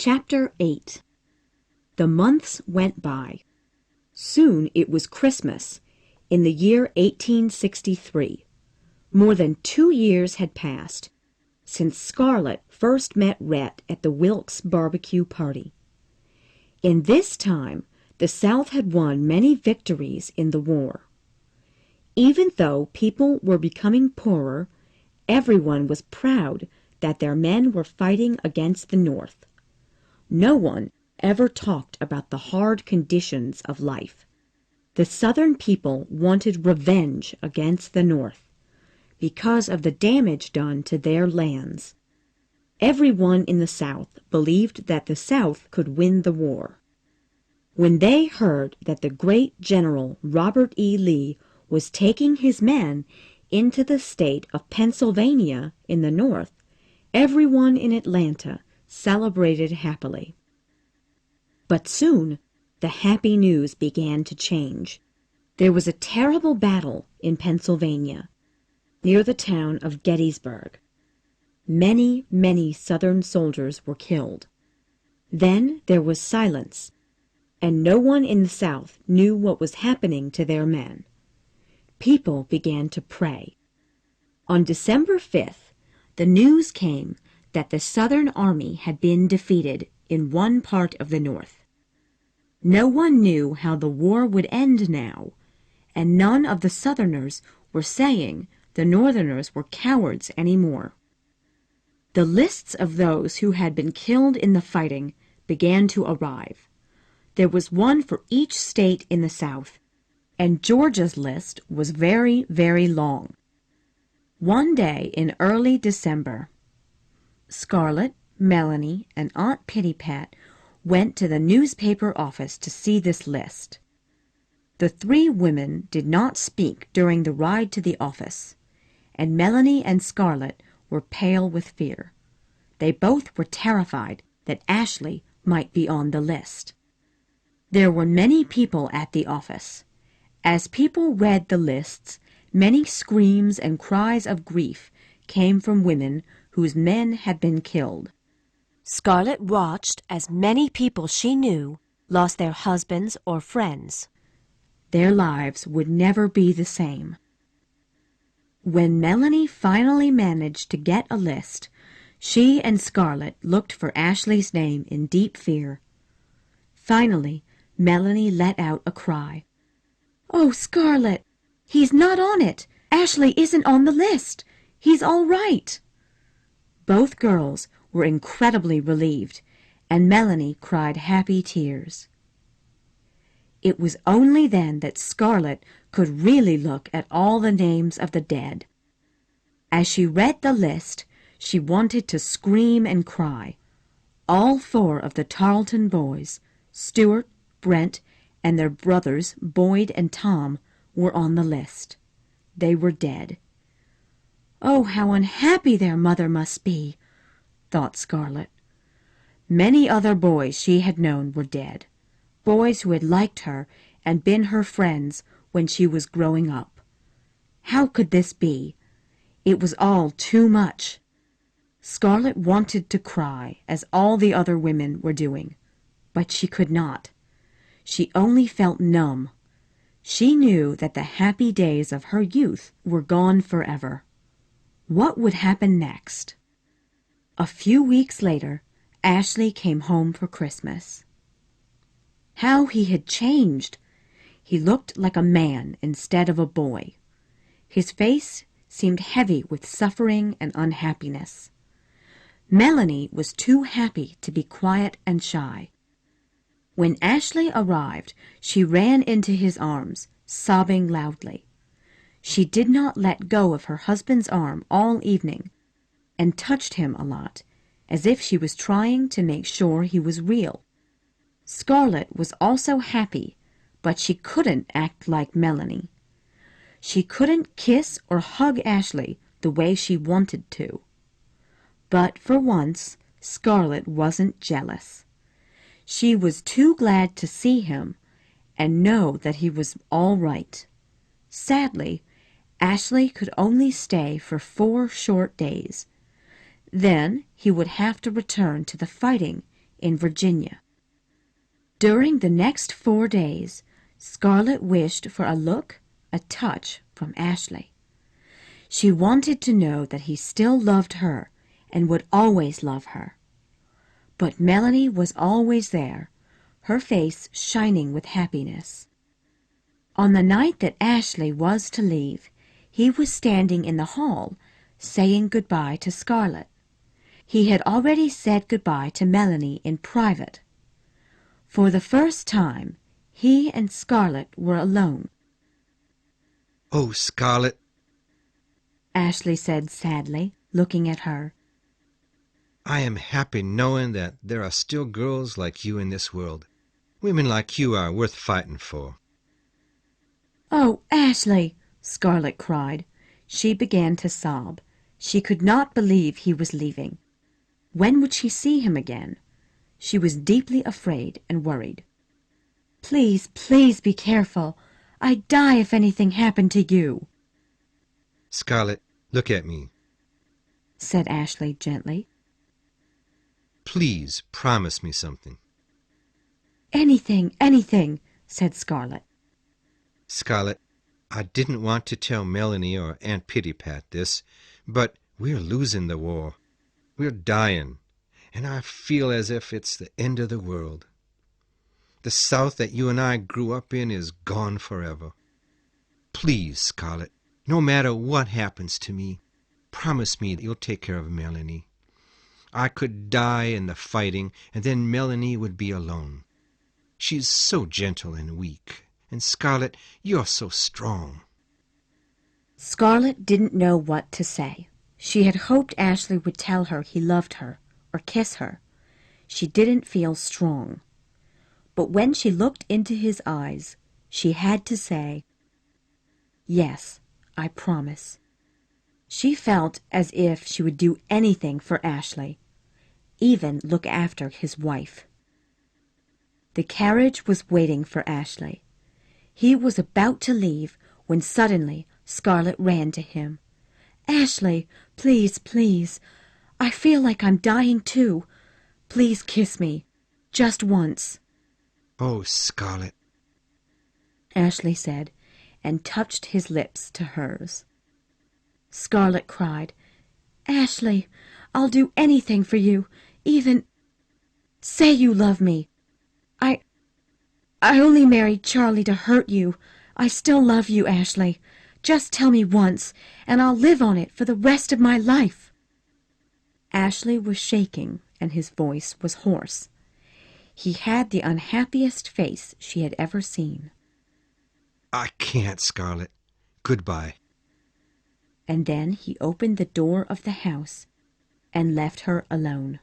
Chapter 8. The months went by. Soon it was Christmas, in the year 1863. More than 2 years had passed since Scarlett first met Rhett at the Wilkes barbecue party. In this time, the South had won many victories in the war. Even though people were becoming poorer, everyone was proud that their men were fighting against the North. No one ever talked about the hard conditions of life. The Southern people wanted revenge against the North because of the damage done to their lands. Everyone in the South believed that the South could win the war. When they heard that the great General Robert E. Lee was taking his men into the state of Pennsylvania in the North, everyone in Atlanta celebrated happily. But soon the happy news began to change. There was a terrible battle in Pennsylvania, near the town of Gettysburg. Many, many Southern soldiers were killed. Then there was silence, and no one in the South knew what was happening to their men. People began to pray. On December 5th, the news came that the Southern army had been defeated in one part of the North. No one knew how the war would end now, and none of the Southerners were saying the Northerners were cowards anymore. The lists of those who had been killed in the fighting began to arrive. There was one for each state in the South, and Georgia's list was very, very long. One day in early December, Scarlett, Melanie, and Aunt Pitty-Pat went to the newspaper office to see this list. The 3 women did not speak during the ride to the office, and Melanie and Scarlett were pale with fear. They both were terrified that Ashley might be on the list. There were many people at the office. As people read the lists, many screams and cries of grief came from women whose men had been killed. Scarlett watched as many people she knew lost their husbands or friends. Their lives would never be the same. When Melanie finally managed to get a list, she and Scarlett looked for Ashley's name in deep fear. Finally, Melanie let out a cry. "Oh, Scarlett, he's not on it! Ashley isn't on the list! He's all right!" Both girls were incredibly relieved, and Melanie cried happy tears. It was only then that Scarlett could really look at all the names of the dead. As she read the list, she wanted to scream and cry. All 4 of the Tarleton boys, Stuart, Brent, and their brothers Boyd and Tom, were on the list. They were dead. "Oh, how unhappy their mother must be," thought Scarlett. Many other boys she had known were dead, boys who had liked her and been her friends when she was growing up. How could this be? It was all too much. Scarlett wanted to cry, as all the other women were doing, but she could not. She only felt numb. She knew that the happy days of her youth were gone forever. What would happen next? A few weeks later, Ashley came home for Christmas. How he had changed! He looked like a man instead of a boy. His face seemed heavy with suffering and unhappiness. Melanie was too happy to be quiet and shy. When Ashley arrived, she ran into his arms, sobbing loudly. She did not let go of her husband's arm all evening, and touched him a lot, as if she was trying to make sure he was real. Scarlett was also happy, but she couldn't act like Melanie. She couldn't kiss or hug Ashley the way she wanted to. But for once, Scarlett wasn't jealous. She was too glad to see him and know that he was all right. Sadly, Ashley could only stay for 4 short days. Then he would have to return to the fighting in Virginia. During the next 4 days, Scarlett wished for a look, a touch from Ashley. She wanted to know that he still loved her and would always love her. But Melanie was always there, her face shining with happiness. On the night that Ashley was to leave, he was standing in the hall, saying goodbye to Scarlett. He had already said goodbye to Melanie in private. For the first time, he and Scarlett were alone. "Oh, Scarlett," Ashley said sadly, looking at her. "I am happy knowing that there are still girls like you in this world. Women like you are worth fighting for." "Oh, Ashley!" Scarlett cried. She began to sob. She could not believe he was leaving. When would she see him again? She was deeply afraid and worried. "Please, please be careful. I'd die if anything happened to you," "Scarlett, look at me. said Ashley gently. Please promise me something." "Anything, anything," said Scarlett. "Scarlett, I didn't want to tell Melanie or Aunt Pittypat this, but we're losing the war. We're dying, and I feel as if it's the end of the world. The South that you and I grew up in is gone forever. Please, Scarlett, no matter what happens to me, promise me that you'll take care of Melanie. I could die in the fighting, and then Melanie would be alone. She's so gentle and weak, and Scarlett, you're so strong." Scarlett didn't know what to say. She had hoped Ashley would tell her he loved her or kiss her. She didn't feel strong. But when she looked into his eyes, she had to say, "Yes, I promise." She felt as if she would do anything for Ashley, even look after his wife. The carriage was waiting for Ashley. He was about to leave when suddenly Scarlett ran to him. "Ashley, please, please. I feel like I'm dying too. Please kiss me, just once," "Oh, Scarlett." Ashley said, and touched his lips to hers. Scarlett cried, "Ashley, I'll do anything for you, even say you love me. I only married Charlie to hurt you. I still love you, Ashley. Just tell me once, and I'll live on it for the rest of my life." Ashley was shaking, and his voice was hoarse. He had the unhappiest face she had ever seen. "I can't, Scarlett. Goodbye." And then he opened the door of the house and left her alone.